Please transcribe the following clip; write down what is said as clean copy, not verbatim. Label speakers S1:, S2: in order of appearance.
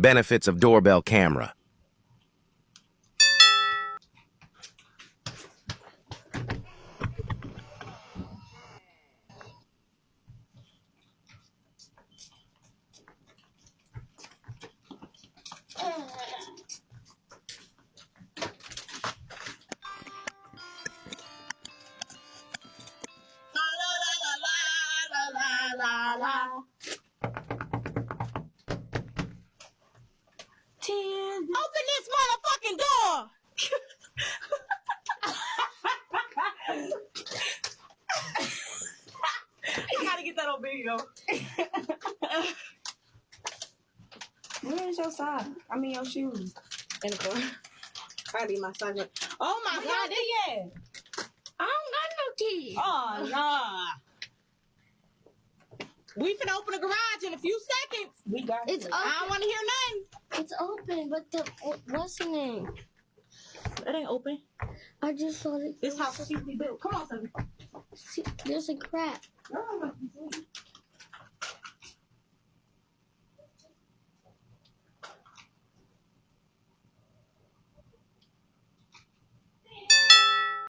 S1: Benefits of doorbell camera.
S2: Open this motherfucking door! I gotta get that on video. Where's your sock? I mean your shoes. In the car. Probably my sock. Oh my god, they at?
S3: I don't got no key.
S2: Oh nah. We finna open the garage in a few seconds. We got
S3: It's
S2: it.
S3: open.
S2: I don't wanna hear nothing.
S3: It's open, but what's the name?
S2: It ain't open.
S3: I just saw it.
S2: This house is be built. Come on, son.
S3: See, there's a crack.
S2: No,